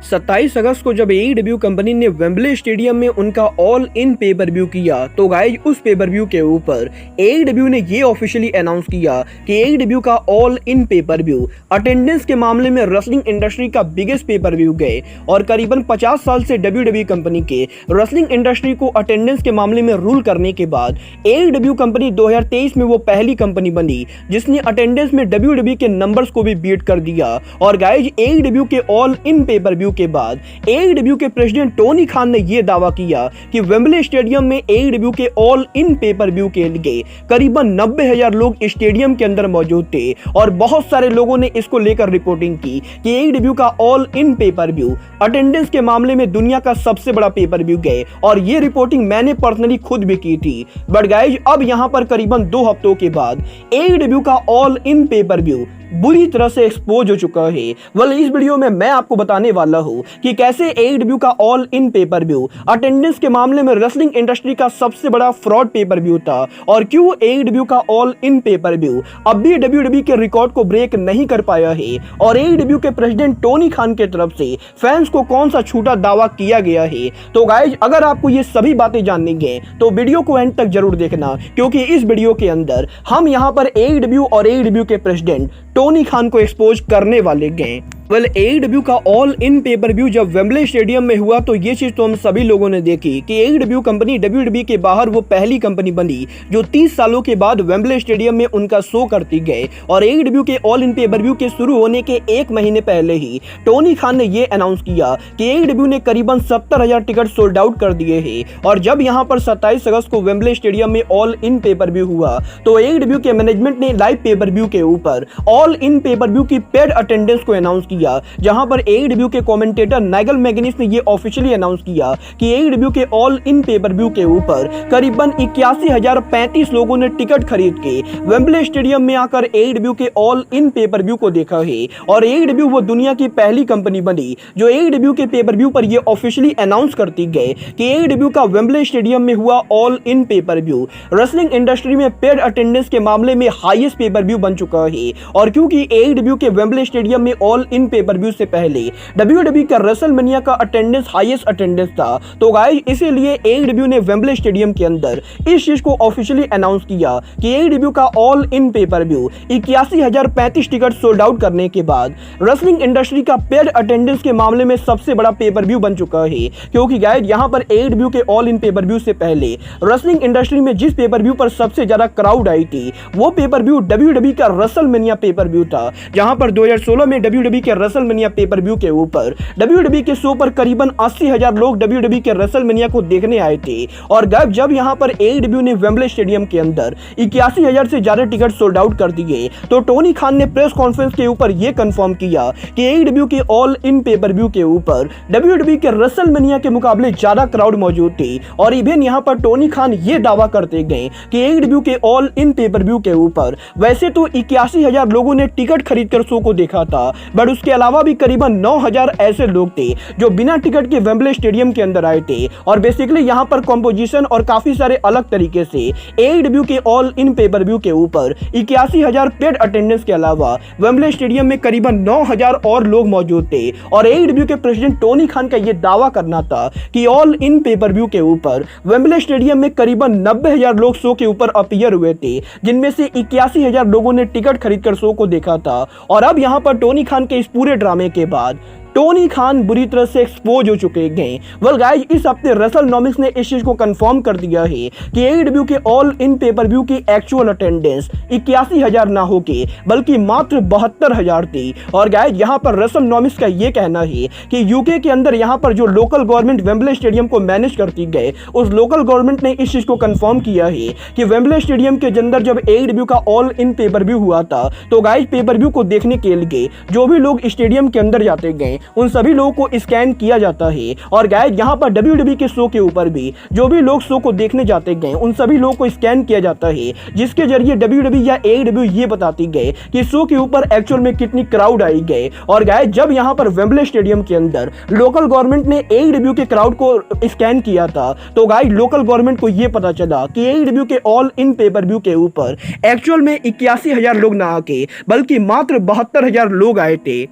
27 अगस्त को जब AEW company ने वेम्बले स्टेडियम में उनका ऑल इन पे पर व्यू किया तो गाइज उस पे पर व्यू के ऊपर एईडब्ल्यू ने ये ऑफिशियली अनाउंस किया कि एईडब्ल्यू का ऑल इन पे पर व्यू अटेंडेंस के मामले में रेसलिंग इंडस्ट्री का बिगेस्ट पे पर व्यू गए और करीबन 50 साल से डब्ल्यूडब्ल्यूई कंपनी के रेसलिंग इंडस्ट्री को अटेंडेंस के मामले में रूल करने के बाद एईडब्ल्यू कंपनी 2023 में वो पहली कंपनी बनी जिसने अटेंडेंस में डब्ल्यूडब्ल्यूई के नंबर्स को भी बीट कर दिया। और गाइज एईडब्ल्यू के ऑल इन पे पर व्यू के बाद एईडब्ल्यू के प्रेसिडेंट टोनी खान ने यह दावा किया कि वेम्बले स्टेडियम में एईडब्ल्यू के ऑल इन पे पर व्यू के लिए करीबन 90,000 लोग स्टेडियम के अंदर मौजूद थे और बहुत सारे लोगों ने इसको लेकर रिपोर्टिंग की कि एईडब्ल्यू का ऑल इन पे पर व्यू अटेंडेंस के मामले में दुनिया का सबसे बड़ा पे पर व्यू गए और ये रिपोर्टिंग मैंने पर्सनली खुद भी की थी। बट गाइज अब यहां पर करीबन 2 हफ्तों के बाद एईडब्ल्यू का ऑल इन पे पर व्यू बुरी तरह से एक्सपोज हो चुका है। वेल इस वीडियो में मैं आपको बताने वाला हूं कि कैसे एईडब्ल्यू का ऑल इन पे पर व्यू अटेंडेंस के मामले में रेसलिंग इंडस्ट्री का सबसे बड़ा फ्रॉड पे पर व्यू था और क्यों एईडब्ल्यू का ऑल इन पे पर व्यू अब भी डब्ल्यूडब्ल्यूई के रिकॉर्ड को ब्रेक नहीं कर पाया है और एईडब्ल्यू के प्रेसिडेंट टोनी खान के तरफ से फैंस को कौन सा छूटा दावा किया गया है। तो गाइज अगर आपको ये सभी बातें जाननी है तो वीडियो को एंड तक जरूर देखना क्योंकि इस वीडियो के अंदर हम यहाँ पर एईडब्ल्यू और एईडब्ल्यू के प्रेसिडेंट टोनी खान को एक्सपोज करने वाले गए। वेल एईडब्ल्यू का ऑल इन पे पर व्यू जब वेम्बले स्टेडियम में हुआ तो ये चीज तो हम सभी लोगों ने देखी कि एईडब्ल्यू कंपनी डब्ल्यूडब्ल्यूई के बाहर वो पहली कंपनी बनी जो 30 सालों के बाद वेम्बले स्टेडियम में उनका शो करती गए। और एईडब्ल्यू के ऑल इन पे पर व्यू के शुरू होने के 1 महीने पहले ही टोनी खान ने ये अनाउंस किया कि एईडब्ल्यू ने करीबन 70,000 टिकट सोल्ड आउट कर दिए हैं। और जब यहाँ पर 27 अगस्त को वेम्बले स्टेडियम में ऑल इन पे पर व्यू हुआ तो एईडब्ल्यू के मैनेजमेंट ने लाइव पे पर व्यू के ऊपर ऑल इन पे पर व्यू की पेड अटेंडेंस को अनाउंस किया, जहां पर एईडब्ल्यू के कमेंटेटर नाइगल मैगनीस ने यह ऑफिशियली अनाउंस किया कि एईडब्ल्यू के ऑल इन पे पर व्यू के ऊपर करीबन 81,035 लोगों ने टिकट खरीद के वेम्बले स्टेडियम में आकर एईडब्ल्यू के ऑल इन पे पर व्यू को देखा है। और एईडब्ल्यू वो दुनिया की पहली कंपनी बनी जो एईडब्ल्यू के पे पर व्यू पर यह ऑफिशियली अनाउंस करती गई कि एईडब्ल्यू का वेम्बले स्टेडियम में हुआ ऑल इन पे पर व्यू रेसलिंग इंडस्ट्री में पेड अटेंडेंस के मामले में हाईएस्ट पे पर व्यू बन चुका है। और क्योंकि एईडब्ल्यू के वेम्बले स्टेडियम में ऑल इन पे पर व्यू से पहले डब्ल्यूडब्ल्यूई का रेसलमेनिया का अटेंडेंस हाईएस्ट अटेंडेंस था तो गाइस इसीलिए एईडब्ल्यू ने वेम्बले स्टेडियम के अंदर इस चीज को ऑफिशियली अनाउंस किया कि एईडब्ल्यू का ऑल इन पे पर व्यू 81,035 टिकट सोल्ड आउट करने के बाद रेसलिंग इंडस्ट्री का पेड अटेंडेंस के मामले में सबसे बड़ा पे पर व्यू बन चुका है। क्योंकि गाइस यहां पर एईडब्ल्यू के ऑल इन पे पर व्यू से पहले रेसलिंग इंडस्ट्री में जिस पे पर व्यू पर सबसे ज्यादा क्राउड आई थी वो पे पर व्यू डब्ल्यूडब्ल्यूई का रेसलमेनिया पे पर व्यू था, जहां पर 2016 में डब्ल्यूडब्ल्यूई के रेसलमेनिया पे पर व्यू के ऊपर डब्ल्यूडब्ल्यूई के शो पर करीबन 80,000 लोग डब्ल्यूडब्ल्यूई के रेसलमेनिया को देखने आए थे। और जब यहां पर एईडब्ल्यू ने वेम्बले स्टेडियम के अंदर 81,000 से ज्यादा टिकट सोल्ड आउट कर दिए तो टोनी खान ने प्रेस कॉन्फ्रेंस के ऊपर यह कंफर्म किया कि एईडब्ल्यू के ऑल इन पे पर व्यू के ऊपर डब्ल्यूडब्ल्यूई के रेसलमेनिया के मुकाबले ज्यादा क्राउड मौजूद थी। और इवन यहां पर टोनी खान ये दावा करते गए कि एईडब्ल्यू के ऑल इन पे पर व्यू के ऊपर वैसे तो 81,000 लोगों ने टिकट खरीदकर शो को देखा था बट उसके अलावा भी करीबन 9,000 ऐसे लोग थे जो बिना टिकट के वेम्बले स्टेडियम के अंदर आए थे। और बेसिकली यहां पर कंपोजिशन और काफी सारे अलग तरीके से एईडब्ल्यू के ऑल इन पे पर व्यू के ऊपर 81,000 पेड अटेंडेंस के अलावा वेम्बले स्टेडियम में करीबन 9,000 और लोग मौजूद थे। और एईडब्ल्यू के प्रेसिडेंट टोनी खान का यह दावा करना था कि ऑल इन पे पर व्यू के ऊपर वेम्बले स्टेडियम में करीबन 90,000 लोग शो के ऊपर अपीयर हुए थे, जिनमें से 81,000 लोगों ने टिकट खरीदकर शो को देखा था। और अब यहां पर टोनी खान के इस पूरे ड्रामे के बाद टोनी खान बुरी तरह से एक्सपोज हो चुके गए। वेल गाइस इस हफ्ते रेसलनॉमिक्स ने इस चीज को कंफर्म कर दिया है कि एईडब्ल्यू के ऑल इन पे पर व्यू की एक्चुअल अटेंडेंस 81,000 ना होके बल्कि मात्र 72,000 थी। और गाइस यहां पर रेसलनॉमिक्स का ये कहना है कि यूके के अंदर यहां पर जो लोकल गवर्नमेंट वेम्बले स्टेडियम को मैनेज करती गए उस लोकल गवर्नमेंट ने इस चीज को कंफर्म किया है कि वेम्बले स्टेडियम के अंदर जब एईडब्ल्यू का ऑल इन पे पर व्यू हुआ था तो गाइस पे पर व्यू को देखने के लिए जो भी लोग स्टेडियम के अंदर जाते गए उन सभी लोगों को स्कैन किया जाता है। और गाइस यहां पर डब्ल्यूडब्ल्यूई के शो के ऊपर भी जो भी लोग शो को देखने जाते गए उन सभी लोगों को स्कैन किया जाता है, जिसके जरिए डब्ल्यूडब्ल्यूई या एईडब्ल्यू ये बताती गए कि शो के ऊपर एक्चुअल में कितनी क्राउड आई गए। और गाइस जब यहां पर वेम्बले स्टेडियम के अंदर लोकल गवर्नमेंट ने एईडब्ल्यू के क्राउड को स्कैन किया था तो गाइस लोकल गवर्नमेंट को यह पता चला कि एईडब्ल्यू के ऑल इन पे पर व्यू के ऊपर एक्चुअल में 81,000 लोग ना आके बल्कि मात्र 72,000 लोग आए थे।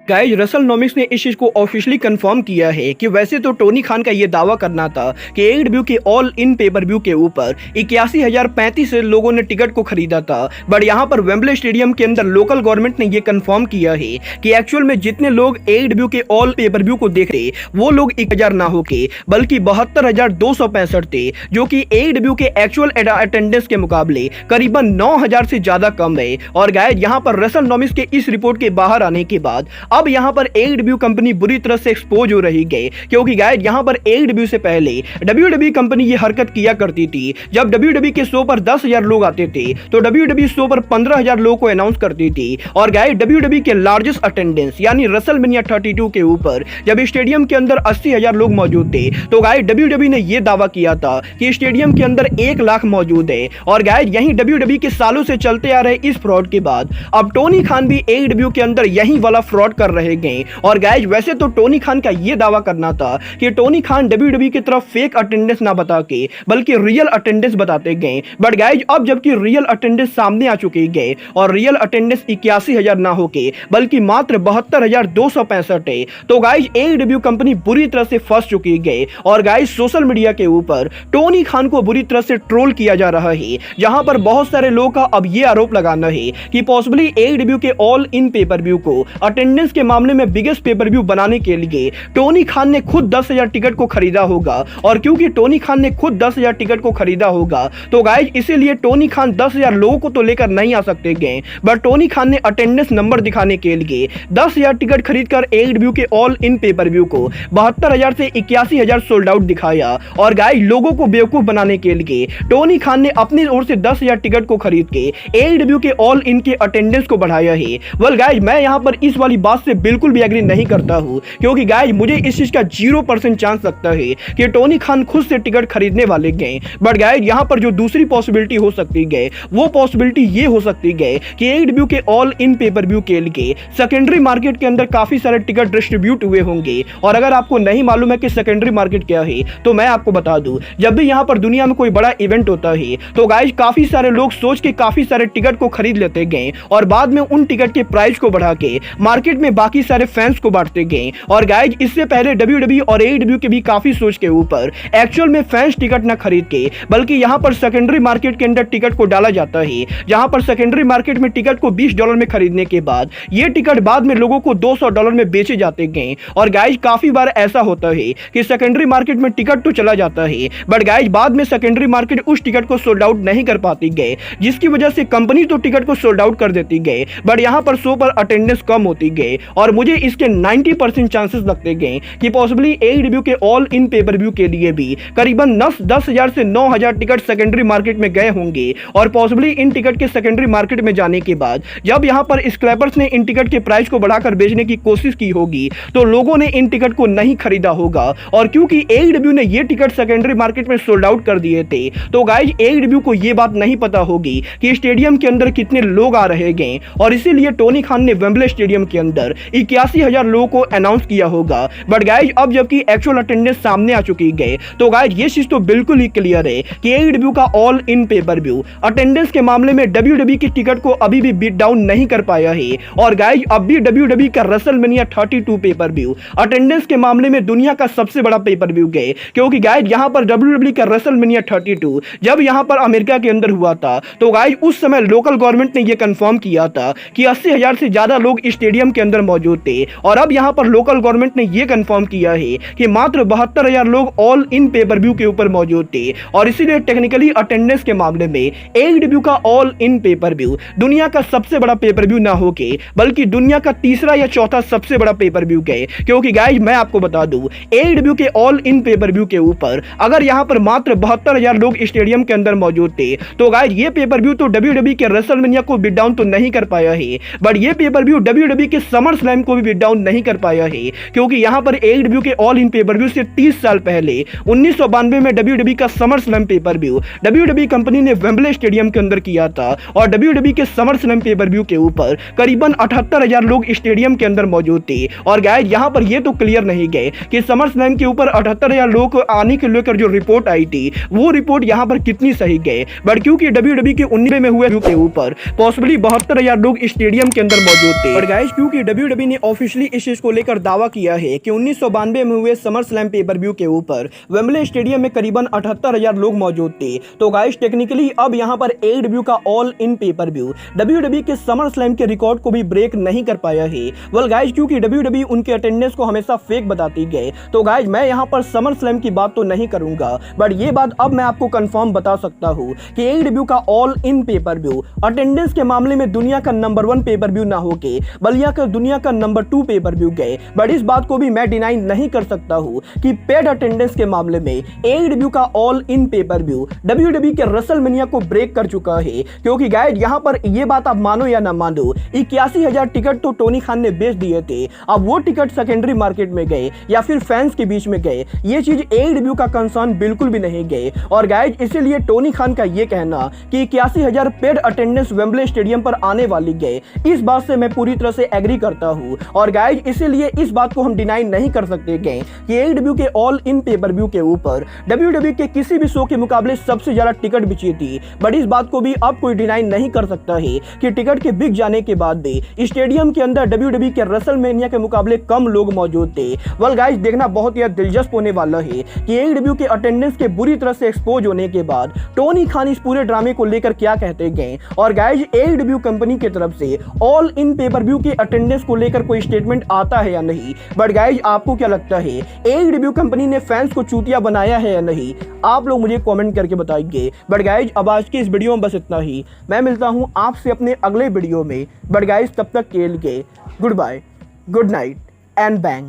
गाइज रेसलनोमिक्स ने इस चीज को ऑफिशियली कंफर्म किया है कि वैसे तो टोनी खान का ये दावा करना था कि एडब्ल्यू के ऑल इन पेपर व्यू के ऊपर 81,035 लोगों ने टिकट को खरीदा था, बट यहाँ पर वेम्बले स्टेडियम के अंदर लोकल गवर्नमेंट ने ये कंफर्म किया है कि एक्चुअल में जितने लोग एडब्ल्यू के ऑल पेपर व्यू को देख रहे वो लोग 1,000 ना होके बल्कि 72,265 थे, जो कि एडब्ल्यू के एक्चुअल अटेंडेंस के मुकाबले करीबन 9,000 से ज्यादा कम है। और गाइज यहाँ पर रेसलनोमिक्स के इस रिपोर्ट के बाहर आने के बाद अब यहां पर एडब्ल्यू कंपनी बुरी तरह से एक्सपोज हो रही है, क्योंकि गाइस यहां पर एडब्ल्यू से पहले डब्ल्यूडब्ल्यू कंपनी ये हरकत किया करती थी। जब डब्ल्यूडब्ल्यू के शो पर 10,000 लोग आते थे तो डब्ल्यूडब्ल्यू शो पर 15,000 लोगों को अनाउंस करती थी। और गाइस डब्ल्यूडब्ल्यू के लार्जेस्ट अटेंडेंस यानी रेसलमेनिया 32 के ऊपर जब स्टेडियम के अंदर 80,000 लोग मौजूद थे तो गाइस डब्ल्यूडब्ल्यू ने यह दावा किया था कि स्टेडियम के अंदर 1 लाख मौजूद है। और गाइस यहीं डब्ल्यूडब्ल्यू के सालों से चलते आ रहे इस फ्रॉड के बाद अब टोनी खान भी एडब्ल्यू के अंदर यही वाला फ्रॉड कर रहे गए। और गाइस वैसे तो टोनी खान का यह दावा करना था कि टोनी खान डब्ल्यूडब्ल्यू की तरफ फेक अटेंडेंस ना बता के बल्कि रियल अटेंडेंस बताते गए, बट गाइस अब जबकि रियल अटेंडेंस सामने आ चुकी है और रियल अटेंडेंस 81,000 ना होके बल्कि मात्र 72,265 है, तो गाइस एडब्ल्यू कंपनी बुरी तरह से फंस चुकी है। और गाइस सोशल मीडिया के ऊपर टोनी खान को बुरी तरह से ट्रोल किया जा रहा है, जहां पर बहुत सारे लोगों का अब यह आरोप लगाना है कि पॉसिबली एडब्ल्यू के ऑल इन पेपर व्यू को अटेंडेंस के मामले में बिगेस्ट पेपर व्यू बनाने के लिए टोनी खान ने खुद 10,000 टिकट को खरीदा होगा। और क्योंकि टोनी खान ने खुद 10,000 टिकट को खरीदा होगा तो गाइस इसीलिए टोनी खान 10,000 लोगों को तो लेकर नहीं आ सकते गए, बट टोनी खान ने अटेंडेंस नंबर दिखाने के लिए 10,000 टिकट खरीदकर एडब्ल्यू के ऑल इन पेपर व्यू को 72,000 से 81,000 सोल्ड आउट दिखाया। और गाइस लोगों को बेवकूफ बनाने के लिए टोनी खान ने अपनी ओर से 10,000 टिकट को खरीद के एडब्ल्यू के ऑल इन के अटेंडेंस को बढ़ाया है। वेल गाइस मैं यहां पर इस वाली बात से बिल्कुल भी एग्री नहीं करता हूं, क्योंकि गाइस मुझे इस चीज का 0% चांस लगता है कि टोनी खान खुद से टिकट खरीदने वाले गए। बट गाइस यहां पर जो दूसरी पॉसिबिलिटी हो सकती है वो पॉसिबिलिटी ये हो सकती है कि एडब्ल्यू के ऑल इन पेपर व्यू के लिए सेकेंडरी मार्केट के अंदर काफी सारे टिकट डिस्ट्रीब्यूट हुए होंगे। और अगर आपको नहीं मालूम है कि सेकेंडरी मार्केट क्या है तो मैं आपको बता दूं, जब भी यहां पर दुनिया में कोई बड़ा इवेंट होता है तो गाइस काफी सारे लोग सोच के काफी सारे टिकट को खरीद लेते गए और बाद में उन टिकट के प्राइस को बढ़ा के मार्केट में बाकी सारे फैंस को बांटते गए। और गाइस इससे पहले डब्ल्यूडब्ल्यू और एडब्ल्यू के भी काफी सोच के ऊपर एक्चुअल में फैंस टिकट ना खरीद के बल्कि यहां पर सेकेंडरी मार्केट के अंदर टिकट को डाला जाता है, जहां पर सेकेंडरी मार्केट में टिकट को $20 में खरीदने के बाद ये टिकट बाद में लोगों को $200 में बेचे जाते गए। और गाइस काफी बार ऐसा होता है कि सेकेंडरी मार्केट में टिकट तो चला जाता है बट गाइस बाद में सेकेंडरी मार्केट उस टिकट को सोल्ड आउट नहीं कर पाती गए, जिसकी वजह से कंपनी तो टिकट को सोल्ड आउट कर देती गए बट यहां पर शो पर अटेंडेंस कम होती गई। और मुझे इसके 90% चांसेस लगते गए कि पॉसिबली एडब्ल्यू के ऑल इन पेपर व्यू के लिए भी करीबन 10,000 से 9,000 टिकट सेकेंडरी मार्केट में गए होंगे। और पॉसिबली इन टिकट के सेकेंडरी मार्केट में जाने के बाद जब यहां पर स्क्रैपर्स ने इन टिकट के प्राइस को बढ़ाकर बेचने की कोशिश की होगी तो लोगों ने इन टिकट को नहीं खरीदा होगा। और क्योंकि एडब्ल्यू ने ये टिकट सेकेंडरी मार्केट में सोल्ड आउट कर दिए थे तो गाइस एडब्ल्यू को ये बात नहीं पता होगी कि स्टेडियम के अंदर कितने लोग आ रहे गए, और इसीलिए टोनी खान ने वेम्बले स्टेडियम के अंदर 81,000 लोगों को अनाउंस किया होगा। बट गाइस अब जबकि एक्चुअल अटेंडेंस सामने आ चुकी है तो गाइस ये चीज तो बिल्कुल ही क्लियर है कि एडब्ल्यू का all in pay per view attendance के मामले में डब्ल्यूडब्ल्यू की टिकट को अभी भी बीट डाउन नहीं कर पाया है। और गाइस अब भी डब्ल्यूडब्ल्यू का रेसलमेनिया 32 पेपर व्यू अटेंडेंस के मामले में दुनिया का सबसे बड़ा पेपर व्यू है, क्योंकि गाइस यहां पर डब्ल्यूडब्ल्यू का रेसलमेनिया 32 जब यहां पर अमेरिका के अंदर हुआ था तो गाइस उस समय लोकल गवर्नमेंट ने यह कंफर्म किया था कि 80,000 से ज्यादा लोग स्टेडियम के अंदर मौजूद थे। और अब यहां पर लोकल गवर्नमेंट ने यह कंफर्म किया है कि मात्र 72,000 लोग ऑल इन पेपर व्यू के ऊपर मौजूद थे। और इसीलिए टेक्निकली अटेंडेंस के मामले में एडब्ल्यू का ऑल इन पेपर व्यू दुनिया का सबसे बड़ा पेपर व्यू ना होके बल्कि दुनिया का तीसरा या चौथा सबसे बड़ा पेपर व्यू है। क्योंकि गाइस मैं आपको बता दूं एडब्ल्यू के ऑल इन पेपर व्यू के ऊपर अगर यहां पर मात्र 72,000 लोग स्टेडियम के अंदर मौजूद थे तो गाइस ये पेपर व्यू तो डब्ल्यूडब्ल्यू के रेसलमेनिया को बीट डाउन तो नहीं कर पाया है, बट ये पेपर व्यू डब्ल्यूडब्ल्यू के समर स्लैम को भी बीट डाउन नहीं कर पाया है। क्योंकि यहां पर एडब्ल्यू के ऑल इन पेपर व्यू से 30 साल पहले 1992 में डब्ल्यूडब्ल्यू का SummerSlam pay per view WW company ने वेम्बले स्टेडियम के अंदर किया था। और डब्ल्यूडब्ल्यू के समर स्लैम पेपर व्यू के ऊपर करीबन 78,000 लोग स्टेडियम के अंदर मौजूद थे। और गाइस यहां पर यह तो क्लियर नहीं गए कि समर स्लैम के ऊपर 78,000 लोगों को आने के लेकर जो रिपोर्ट आई थी वो रिपोर्ट यहां पर कितनी सही गए, बट क्योंकि डब्ल्यूडब्ल्यू के 19 में हुए के ऊपर पॉसिबली 72,000 लोग स्टेडियम के अंदर मौजूद थे। और गाइस क्योंकि डब्ल्यूडब्ल्यूई ने ऑफिशियली इस चीज को लेकर दावा किया है कि 1992 में हुए समर स्लैम पेपर व्यू के ऊपर वेम्बले स्टेडियम में करीबन 78,000 लोग मौजूद थे। तो गाइस टेक्निकली अब यहां पर AEW का all in pay per view WWE के समर स्लैम के रिकॉर्ड को भी ब्रेक नहीं कर पाया है। वेल गाइस क्योंकि डब्ल्यूडब्ल्यूई उनके अटेंडेंस को हमेशा फेक बताती गए, तो गाइस मैं यहां पर समर स्लैम की बात तो नहीं करूंगा, बट ये बात अब मैं आपको कंफर्म बता सकता हूं कि AEW का all in pay per view attendance के मामले में दुनिया का नंबर 1 पेपर व्यू ना होके बल्कि दुनिया का नंबर 2 पेपर व्यू गए। बट इस बात को भी मैं डिनाई नहीं कर सकता हूं कि पेड अटेंडेंस के मामले में AEW का all in pay per view WWE के रेसलमेनिया को ब्रेक कर चुका है। क्योंकि गाइस यहां पर ये बात आप मानो या ना मानो, 81,000 टिकट तो टोनी खान ने बेच दिए थे। अब वो टिकट सेकेंडरी मार्केट में गए या फिर फैंस के बीच में गए, ये चीज AEW का कंसर्न बिल्कुल भी नहीं गए। और गाइस इसीलिए टोनी खान का ये कहना कि 81,000 पेड अटेंडेंस वेम्बले स्टेडियम पर आने वाली गए, इस बात से मैं पूरी तरह से एग्री करता हूं। और गाइस इसीलिए इस बात को हम डिनाई नहीं कर सकते गए कि AEW के ऑल इन पेपर व्यू के ऊपर WWE के किसी भी शो के मुकाबले सबसे ज्यादा टिकट बिची थी। बट इस बात को भी अब कोई डिनाई नहीं कर सकता है कि टिकट के बिक जाने के बाद भी स्टेडियम के अंदर WWE के रेसलमेनिया के मुकाबले कम लोग मौजूद थे। वेल गाइस देखना बहुत ही दिलचस्प होने वाला है कि AEW के अटेंडेंस के बुरी तरह से एक्सपोज होने के बाद टोनी खान इस पूरे ड्रामे को लेकर क्या कहते गए। और गाइस AEW कंपनी की तरफ से ऑल इन पेपर व्यू के अटेंडेंस को लेकर कोई स्टेटमेंट आता है या नहीं। बट गाइस आपको क्या लगता है AEW कंपनी ने फैंस को चूतिया बनाया है या नहीं, आप लोग मुझे कमेंट करके बताइए। बट गाइस अब आज की इस वीडियो में बस इतना ही, मैं मिलता हूं आपसे अपने अगले वीडियो में। बट गाइस तब तक के लिए goodbye, good night and bang.